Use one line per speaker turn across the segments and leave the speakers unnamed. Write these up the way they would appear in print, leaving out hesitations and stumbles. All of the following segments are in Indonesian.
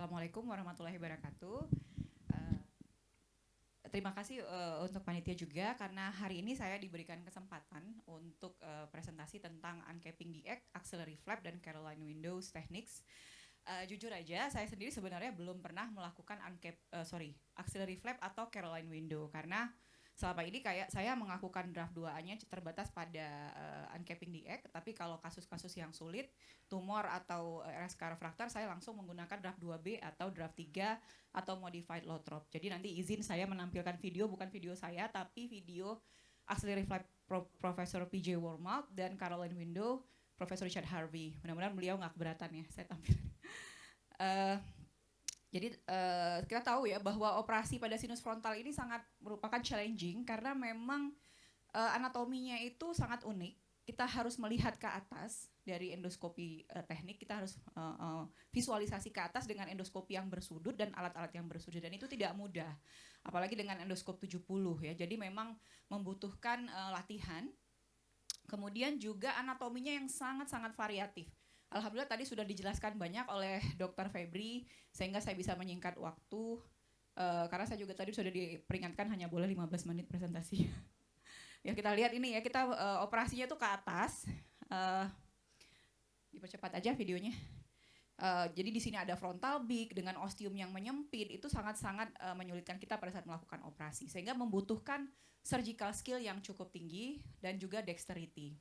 Assalamualaikum warahmatullahi wabarakatuh. Eh, Terima kasih untuk panitia juga karena hari ini saya diberikan kesempatan untuk presentasi tentang uncapping the egg, axillary flap, dan Caroline Windows techniques. Jujur aja, saya sendiri sebenarnya belum pernah melakukan axillary flap atau Caroline window karena selama ini kayak saya mengakukan draft 2A-nya terbatas pada uncapping the egg, tapi kalau kasus-kasus yang sulit, tumor atau RSK refraktor, saya langsung menggunakan draft 2B atau draft 3 atau modified Lothrop. Jadi nanti izin saya menampilkan video, bukan video saya, tapi video axillary flap Profesor PJ Wormald dan Caroline Window Profesor Richard Harvey. Mudah-mudahan beliau nggak keberatan ya saya tampil. Jadi kita tahu ya bahwa operasi pada sinus frontal ini sangat merupakan challenging karena memang anatominya itu sangat unik. Kita harus melihat ke atas dari endoskopi teknik, kita harus visualisasi ke atas dengan endoskopi yang bersudut dan alat-alat yang bersudut, dan itu tidak mudah. Apalagi dengan endoskop 70 ya. Jadi memang membutuhkan latihan. Kemudian juga anatominya yang sangat-sangat variatif. Alhamdulillah tadi sudah dijelaskan banyak oleh Dr. Febri sehingga saya bisa menyingkat waktu karena saya juga tadi sudah diperingatkan hanya boleh 15 menit presentasi. Ya kita lihat ini ya, kita operasinya tuh ke atas. Dipercepat aja videonya. Jadi di sini ada frontal beak dengan ostium yang menyempit, itu sangat-sangat menyulitkan kita pada saat melakukan operasi sehingga membutuhkan surgical skill yang cukup tinggi dan juga dexterity.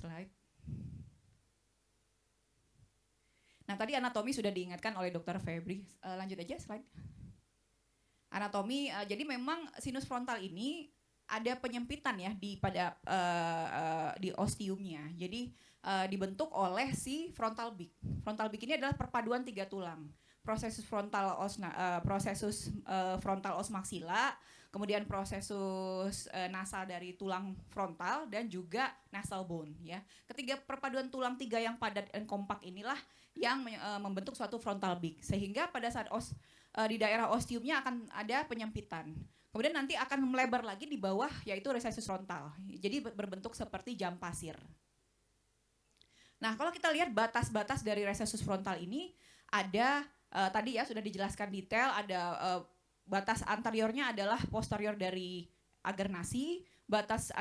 Slide. Nah tadi anatomi sudah diingatkan oleh Dr. Febri. Lanjut aja slide. Anatomi, jadi memang sinus frontal ini ada penyempitan ya di ostiumnya. Jadi dibentuk oleh si frontal beak. Frontal beak ini adalah perpaduan 3 tulang. Prosesus frontal os maxilla, kemudian prosesus nasal dari tulang frontal dan juga nasal bone ya. Ketiga perpaduan tulang 3 yang padat dan kompak inilah yang membentuk suatu frontal beak, sehingga pada saat di daerah ostiumnya akan ada penyempitan. Kemudian nanti akan melebar lagi di bawah yaitu recessus frontal. Jadi berbentuk seperti jam pasir. Nah, kalau kita lihat batas-batas dari recessus frontal ini ada tadi ya sudah dijelaskan detail, ada batas anteriornya adalah posterior dari agar nasi, batas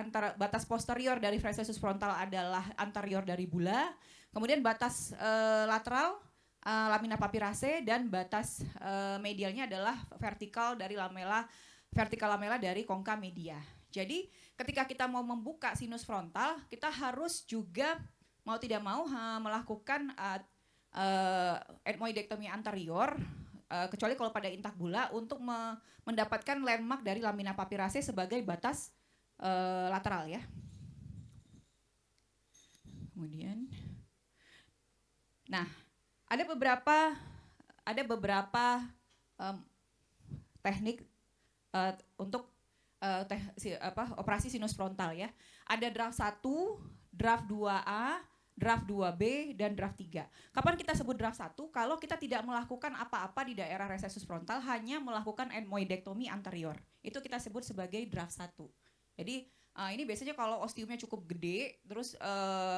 posterior dari recessus frontal adalah anterior dari bula, kemudian batas lateral lamina papiraceae, dan batas medialnya adalah vertikal lamela dari congca media. Jadi ketika kita mau membuka sinus frontal, kita harus juga mau tidak mau melakukan ethmoidectomy anterior, kecuali kalau pada intak bula, untuk mendapatkan landmark dari lamina papiraceae sebagai batas lateral ya. Kemudian, nah ada beberapa teknik untuk operasi sinus frontal ya. Ada draft 1, draft 2A, draft 2B, dan draft 3. Kapan kita sebut draft 1? Kalau kita tidak melakukan apa-apa di daerah recessus frontal, hanya melakukan ethmoidectomy anterior. Itu kita sebut sebagai draft 1. Jadi ini biasanya kalau ostiumnya cukup gede, terus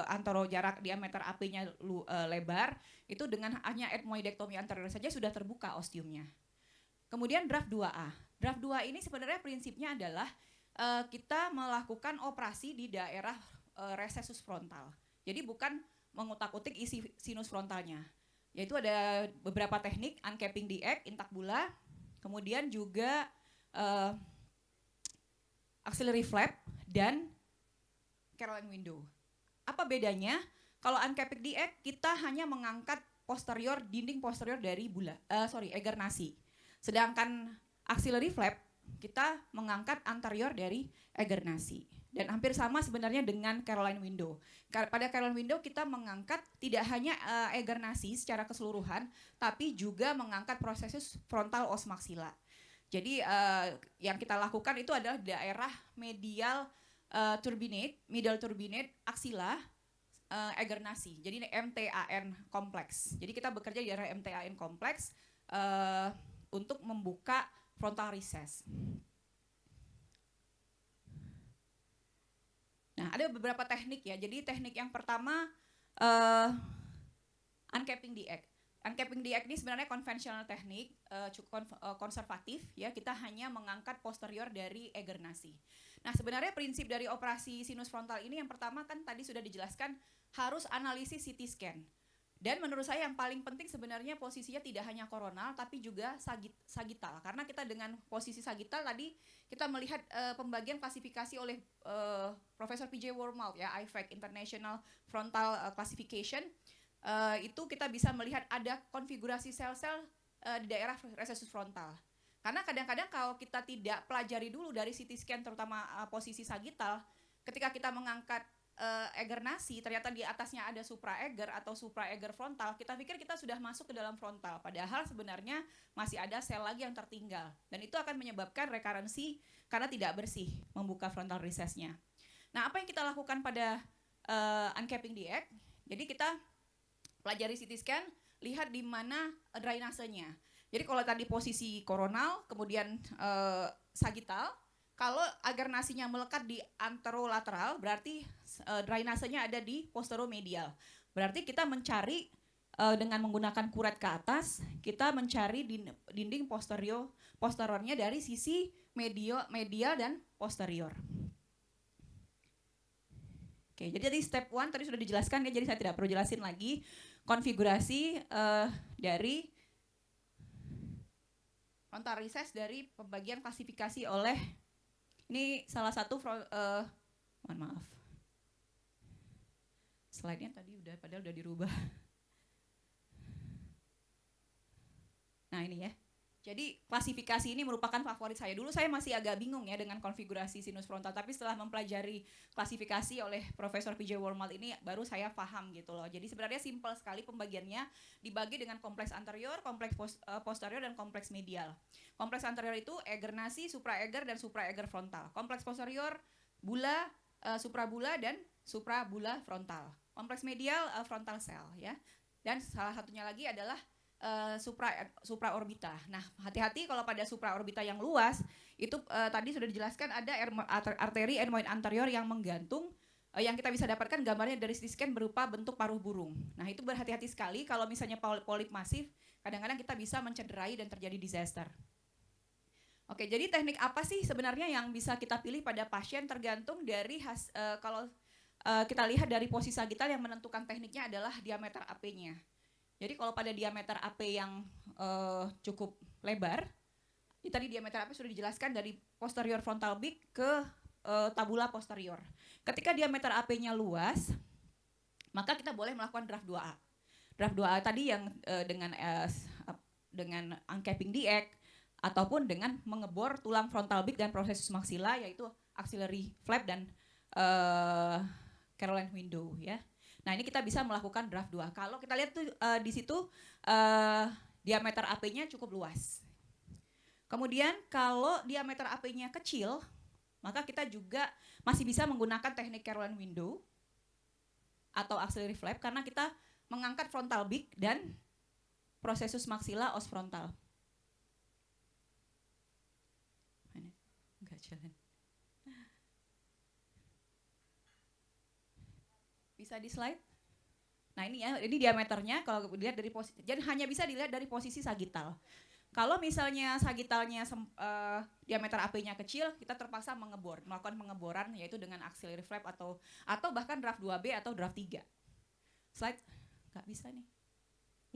antara jarak diameter AP-nya lebar, itu dengan hanya ethmoidectomy anterior saja sudah terbuka ostiumnya. Kemudian draft 2A. Draft 2 ini sebenarnya prinsipnya adalah kita melakukan operasi di daerah recessus frontal. Jadi bukan mengutak-utik isi sinus frontalnya. Yaitu ada beberapa teknik, uncapping the egg, intak bula, kemudian juga axillary flap, dan Caroline window. Apa bedanya? Kalau uncapping the egg, kita hanya mengangkat dinding posterior dari agar nasi. Sedangkan axillary flap, kita mengangkat anterior dari agar nasi. Dan hampir sama sebenarnya dengan Caroline window. Pada Caroline window kita mengangkat tidak hanya agar nasi secara keseluruhan, tapi juga mengangkat prosesus frontal os maxilla. Jadi yang kita lakukan itu adalah daerah middle turbinate, axilla, agar nasi. Jadi MTAN kompleks. Jadi kita bekerja di daerah MTAN kompleks untuk membuka frontal recess. Nah, Nah, ada beberapa teknik ya. Jadi teknik yang pertama uh, uncapping the egg. Uncapping the egg ini sebenarnya konvensional teknik, cukup konservatif ya. Kita hanya mengangkat posterior dari eger nasi. Nah, sebenarnya prinsip dari operasi sinus frontal ini yang pertama kan tadi sudah dijelaskan harus analisis CT scan. Dan menurut saya yang paling penting sebenarnya posisinya tidak hanya koronal tapi juga sagital. Karena kita dengan posisi sagital tadi kita melihat pembagian klasifikasi oleh Profesor P.J. Wormald ya, IFAC International Frontal Classification. Itu kita bisa melihat ada konfigurasi sel-sel di daerah recessus frontal. Karena kadang-kadang kalau kita tidak pelajari dulu dari CT scan terutama posisi sagital, ketika kita mengangkat eger nasi, ternyata di atasnya ada supraeger atau supraeger frontal, kita pikir kita sudah masuk ke dalam frontal, padahal sebenarnya masih ada sel lagi yang tertinggal, dan itu akan menyebabkan rekarensi karena tidak bersih membuka frontal recessnya. Nah, apa yang kita lakukan pada uncapping the egg? Jadi kita pelajari CT scan, lihat di mana drainasenya. Jadi kalau tadi posisi koronal, kemudian sagital, kalau agar nasinya melekat di anterolateral, berarti drainasenya ada di posteromedial. Berarti kita mencari dengan menggunakan kuret ke atas, kita mencari dinding posteriornya dari sisi medial dan posterior. Oke, jadi step 1 tadi sudah dijelaskan ya, jadi saya tidak perlu jelasin lagi konfigurasi dari frontal recess dari pembagian klasifikasi oleh, ini salah satu, mohon maaf, slide-nya tadi padahal udah dirubah. Nah ini ya, jadi klasifikasi ini merupakan favorit saya. Dulu saya masih agak bingung ya dengan konfigurasi sinus frontal, tapi setelah mempelajari klasifikasi oleh Profesor P.J. Wormald ini baru saya paham gitu loh. Jadi sebenarnya simpel sekali pembagiannya, dibagi dengan kompleks anterior, kompleks posterior, dan kompleks medial. Kompleks anterior itu eger nasi, supraeger, dan supraeger frontal. Kompleks posterior, bula, suprabula, dan suprabula frontal. Kompleks medial, frontal cell ya. Dan salah satunya lagi adalah supraorbita. Nah, hati-hati kalau pada supraorbita yang luas, itu tadi sudah dijelaskan ada arteri ethmoid anterior yang menggantung, yang kita bisa dapatkan gambarnya dari CT scan berupa bentuk paruh burung. Nah, itu berhati-hati sekali kalau misalnya polip masif, kadang-kadang kita bisa mencederai dan terjadi disaster. Oke, jadi teknik apa sih sebenarnya yang bisa kita pilih pada pasien tergantung dari kalau kita lihat dari posisi sagital yang menentukan tekniknya adalah diameter AP-nya. Jadi kalau pada diameter AP yang cukup lebar, tadi diameter AP sudah dijelaskan dari posterior frontal beak ke tabula posterior. Ketika diameter AP-nya luas, maka kita boleh melakukan draft 2A. Draft 2A tadi yang dengan uncapping the egg, ataupun dengan mengebor tulang frontal beak dan processus maxilla, yaitu axillary flap dan Caroline window ya. Nah, ini kita bisa melakukan draft 2. Kalau kita lihat tuh di situ diameter AP-nya cukup luas. Kemudian kalau diameter AP-nya kecil, maka kita juga masih bisa menggunakan teknik Caroline window atau axillary flap karena kita mengangkat frontal beak dan processus maxilla os frontal. Enggak jalan. Bisa di slide? Nah ini ya, ini diameternya kalau dilihat dari posisi, jadi hanya bisa dilihat dari posisi sagital. Kalau misalnya sagitalnya diameter AP-nya kecil, kita terpaksa melakukan pengeboran yaitu dengan axillary flap atau bahkan draft 2B atau draft 3. Slide? Nggak bisa nih.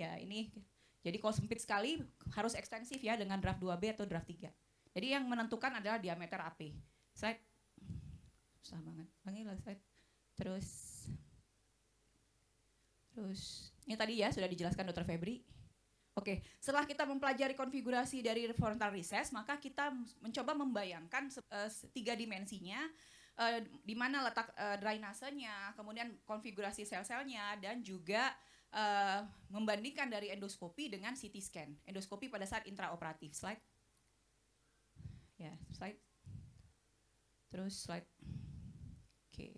Ya ini, jadi kalau sempit sekali harus ekstensif ya dengan draft 2B atau draft 3. Jadi yang menentukan adalah diameter AP. Slide? Susah banget. Panggil slide. Terus ini tadi ya sudah dijelaskan Dr. Febri. Oke, setelah kita mempelajari konfigurasi dari frontal recess, maka kita mencoba membayangkan 3 dimensinya, di mana letak drainasenya, kemudian konfigurasi sel-selnya, dan juga membandingkan dari endoskopi dengan CT scan. Endoskopi pada saat intraoperatif. Slide. Ya, slide. Terus slide. Oke.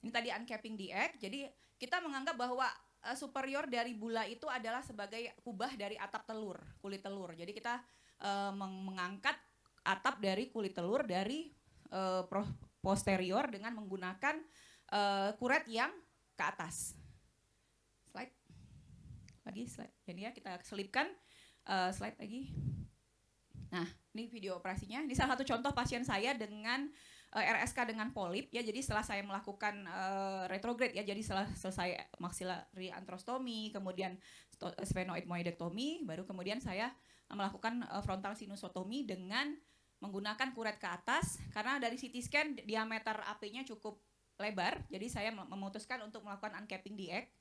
Ini tadi uncapping the egg. Jadi kita menganggap bahwa superior dari bula itu adalah sebagai kubah dari atap telur, kulit telur. Jadi kita mengangkat atap dari kulit telur dari posterior dengan menggunakan kuret yang ke atas. Slide lagi, slide. Jadi ya kita selipkan slide lagi. Nah, ini video operasinya. Ini salah satu contoh pasien saya dengan RSK dengan polip ya. Jadi setelah saya melakukan retrograde ya, jadi setelah selesai maxillary antrostomy, kemudian sphenoidectomy, baru kemudian saya melakukan frontal sinusotomy dengan menggunakan kuret ke atas karena dari CT scan diameter AP-nya cukup lebar. Jadi saya memutuskan untuk melakukan uncapping di egg.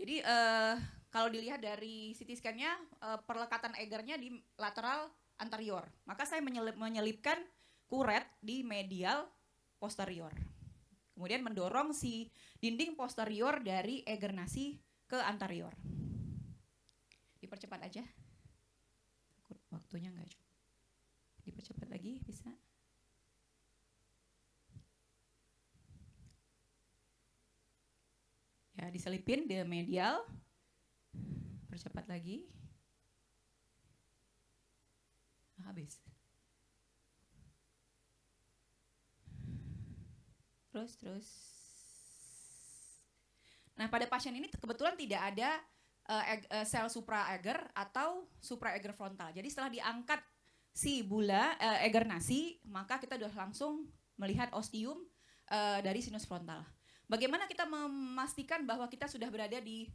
Jadi kalau dilihat dari CT scan-nya perlekatan Egernya di lateral anterior. Maka saya menyelipkan kuret di medial posterior. Kemudian mendorong si dinding posterior dari Eger nasi ke anterior. Dipercepat aja. Waktunya enggak cukup. Dipercepat lagi bisa. Ya, diselipin di medial. Percepat lagi. Habis. Terus. Nah, pada pasien ini kebetulan tidak ada sel supra-Eger atau supra-Eger frontal. Jadi setelah diangkat si bula Eger nasi, maka kita sudah langsung melihat ostium dari sinus frontal. Bagaimana kita memastikan bahwa kita sudah berada di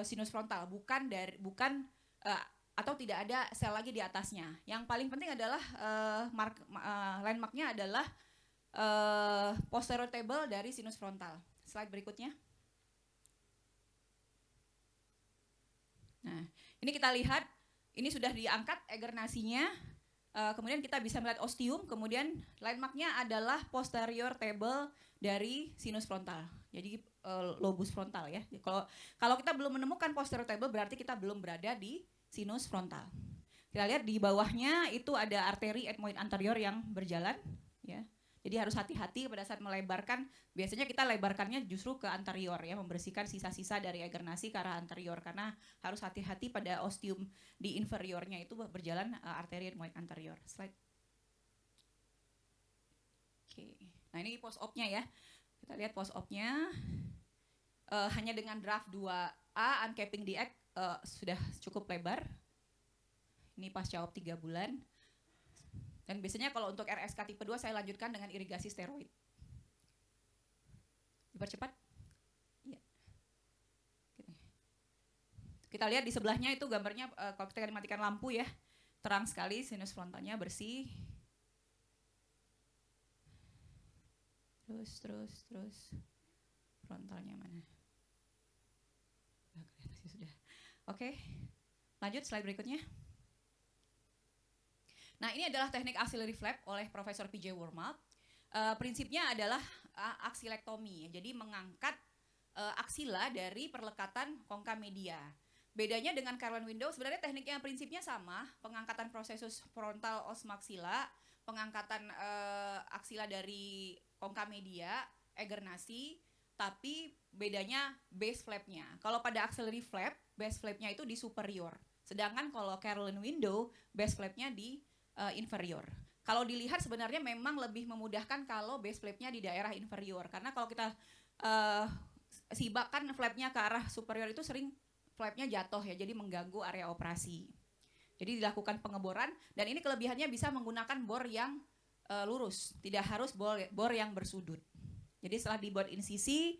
sinus frontal, bukan atau tidak ada sel lagi di atasnya. Yang paling penting adalah landmarknya adalah posterior table dari sinus frontal. Slide berikutnya. Nah, ini kita lihat, ini sudah diangkat Eger nasinya, kemudian kita bisa melihat ostium, kemudian landmarknya adalah posterior table dari sinus frontal. Jadi lobus frontal ya. Kalau kita belum menemukan posterior table berarti kita belum berada di sinus frontal. Kita lihat di bawahnya itu ada arteri ethmoid anterior yang berjalan ya. Jadi harus hati-hati pada saat melebarkan. Biasanya kita lebarkannya justru ke anterior ya, membersihkan sisa-sisa dari Eger nasi ke arah anterior karena harus hati-hati pada ostium di inferiornya itu berjalan arteri ethmoid anterior. Slide. Oke. Nah, ini post op-nya ya. Kita lihat post op-nya. Hanya dengan draft 2A uncapping di egg sudah cukup lebar. Ini pasca op 3 bulan. Dan biasanya kalau untuk RSK tipe 2 saya lanjutkan dengan irigasi steroid. Dipercepat. Ya. Kita lihat di sebelahnya itu gambarnya kalau kita matikan lampu ya. Terang sekali, sinus frontalnya bersih. Terus. Frontalnya mana? Sudah. Oke. Lanjut slide berikutnya. Nah, ini adalah teknik axillary flap oleh Profesor P.J. Wormald. Prinsipnya adalah aksilektomi, jadi mengangkat aksila dari perlekatan congca media. Bedanya dengan Carlin window, sebenarnya tekniknya prinsipnya sama, pengangkatan prosesus frontal os maxilla, pengangkatan aksila dari congca media, Eger nasi, tapi bedanya base flapnya. Kalau pada axillary flap, base flapnya itu di superior. Sedangkan kalau Carlin window, base flapnya di inferior. Kalau dilihat sebenarnya memang lebih memudahkan kalau base flapnya di daerah inferior. Karena kalau kita sibakkan flapnya ke arah superior itu sering flapnya jatuh ya, jadi mengganggu area operasi. Jadi dilakukan pengeboran dan ini kelebihannya bisa menggunakan bor yang lurus, tidak harus bor yang bersudut. Jadi setelah dibuat insisi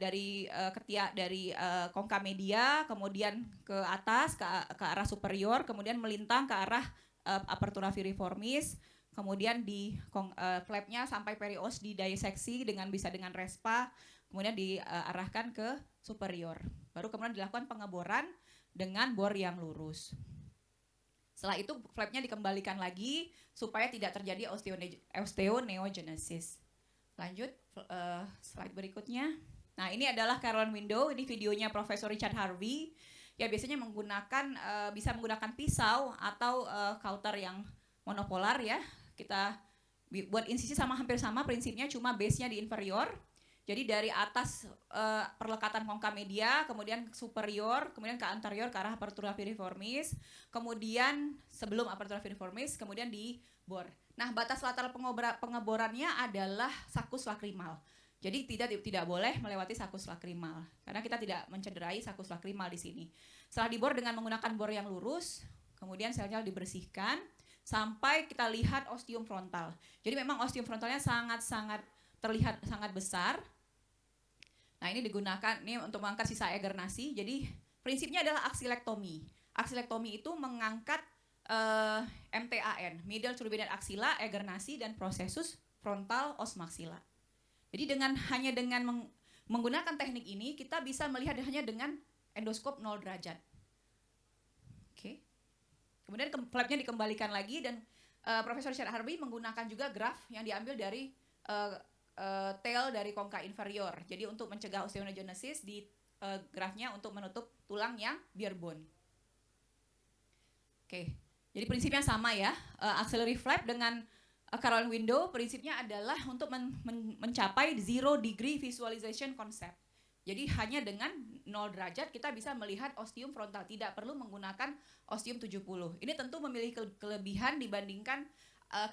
dari ketiak dari congca media, kemudian ke atas ke arah superior, kemudian melintang ke arah apertura piriformis, kemudian di flapnya sampai perios didiseksi bisa dengan respa, kemudian diarahkan ke superior. Baru kemudian dilakukan pengeboran dengan bor yang lurus. Setelah itu flapnya dikembalikan lagi supaya tidak terjadi osteoneogenesis. Lanjut slide berikutnya. Nah, ini adalah Carlin window, ini videonya Profesor Richard Harvey. Ya biasanya bisa menggunakan pisau atau kauter yang monopolar ya. Kita buat insisi hampir sama prinsipnya, cuma base-nya di inferior. Jadi dari atas perlekatan congca media, kemudian superior, kemudian ke anterior ke arah apertura piriformis, kemudian sebelum apertura piriformis, kemudian di bor. Nah, batas lateral pengeborannya adalah sakus lakrimal. Jadi tidak boleh melewati sakus lakrimal karena kita tidak mencederai sakus lakrimal di sini. Setelah dibor dengan menggunakan bor yang lurus, kemudian sel-sel dibersihkan sampai kita lihat ostium frontal. Jadi memang ostium frontalnya sangat terlihat sangat besar. Nah, ini digunakan ini untuk mengangkat sisa agar nasi. Jadi prinsipnya adalah aksilektomi. Aksilektomi itu mengangkat MTAN, middle turbinate axilla, agar nasi dan processus frontal os maxilla. Jadi hanya dengan menggunakan teknik ini kita bisa melihat hanya dengan endoskop 0 derajat. Oke. Kemudian flapnya dikembalikan lagi dan Profesor Richard Harvey menggunakan juga graf yang diambil dari tail dari kongka inferior. Jadi untuk mencegah osteogenesis di grafnya untuk menutup tulang yang bare bone. Oke. Jadi prinsipnya sama ya. Axillary flap dengan Caroline window prinsipnya adalah untuk mencapai 0 degree visualization concept. Jadi hanya dengan 0 derajat kita bisa melihat ostium frontal, tidak perlu menggunakan ostium 70. Ini tentu memiliki kelebihan dibandingkan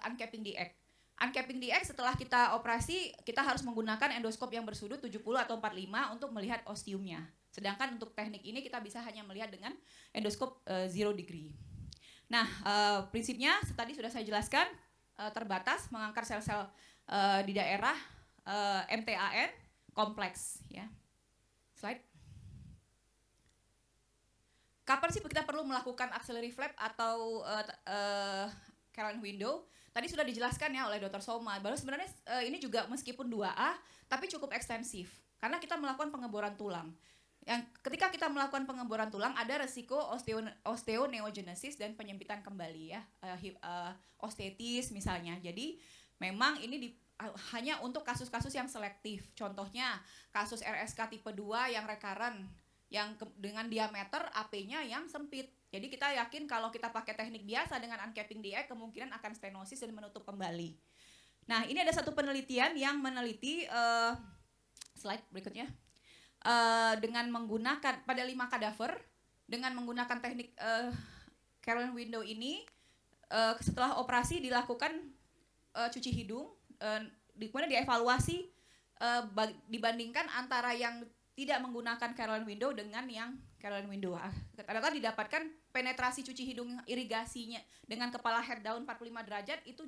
uncapping DX. Uncapping DX setelah kita operasi kita harus menggunakan endoskop yang bersudut 70 atau 45 untuk melihat ostiumnya. Sedangkan untuk teknik ini kita bisa hanya melihat dengan endoskop 0 degree. Nah, prinsipnya tadi sudah saya jelaskan. Terbatas mengangkat sel-sel di daerah MTAN kompleks ya. Slide. Kapan sih kita perlu melakukan axillary flap atau Caroline window? Tadi sudah dijelaskan ya oleh Dr. Soma bahwa sebenarnya ini juga meskipun 2A tapi cukup ekstensif karena kita melakukan pengeboran tulang. Yang ketika kita melakukan pengeboran tulang ada resiko osteoneogenesis dan penyempitan kembali ya, osteotis misalnya. Jadi memang ini hanya untuk kasus-kasus yang selektif. Contohnya kasus RSK tipe 2 yang recurrent yang dengan diameter AP-nya yang sempit. Jadi kita yakin kalau kita pakai teknik biasa dengan uncapping DX kemungkinan akan stenosis dan menutup kembali. Nah, ini ada satu penelitian yang meneliti slide berikutnya. Dengan menggunakan pada 5 kadaver dengan menggunakan teknik Caroline window ini setelah operasi dilakukan cuci hidung kemudian dievaluasi dibandingkan antara yang tidak menggunakan Caroline window dengan yang Caroline window. Ternyata didapatkan penetrasi cuci hidung irigasinya dengan kepala head down 45 derajat itu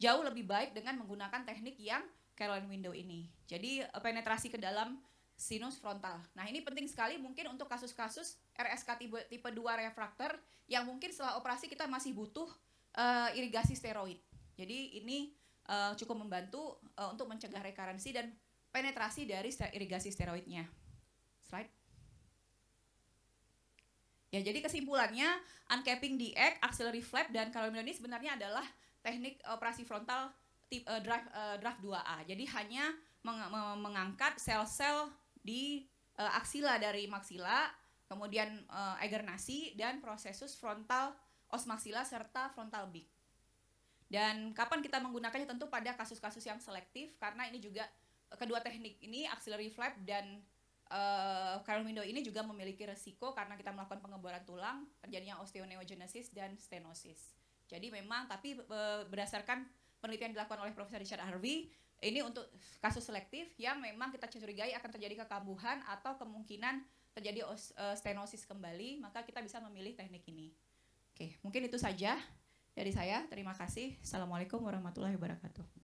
jauh lebih baik dengan menggunakan teknik yang Caroline window ini. Jadi penetrasi ke dalam sinus frontal. Nah, ini penting sekali mungkin untuk kasus-kasus RSK tipe 2 refraktor yang mungkin setelah operasi kita masih butuh irigasi steroid. Jadi ini cukup membantu untuk mencegah rekarensi dan penetrasi dari irigasi steroidnya. Slide. Ya, jadi kesimpulannya uncapping DX, axillary flap dan Caroline window ini sebenarnya adalah teknik operasi frontal draft 2A. Jadi hanya mengangkat sel-sel di aksila dari maksila, kemudian agar nasi dan processus frontal os maxilla serta frontal beak. Dan kapan kita menggunakannya tentu pada kasus-kasus yang selektif karena ini juga kedua teknik ini axillary flap dan Caroline window ini juga memiliki resiko karena kita melakukan pengeboran tulang, terjadinya osteoneogenesis dan stenosis. Jadi memang tapi berdasarkan penelitian dilakukan oleh Profesor Richard Harvey ini untuk kasus selektif yang memang kita curigai akan terjadi kekambuhan atau kemungkinan terjadi stenosis kembali, maka kita bisa memilih teknik ini. Oke, mungkin itu saja dari saya. Terima kasih. Assalamualaikum warahmatullahi wabarakatuh.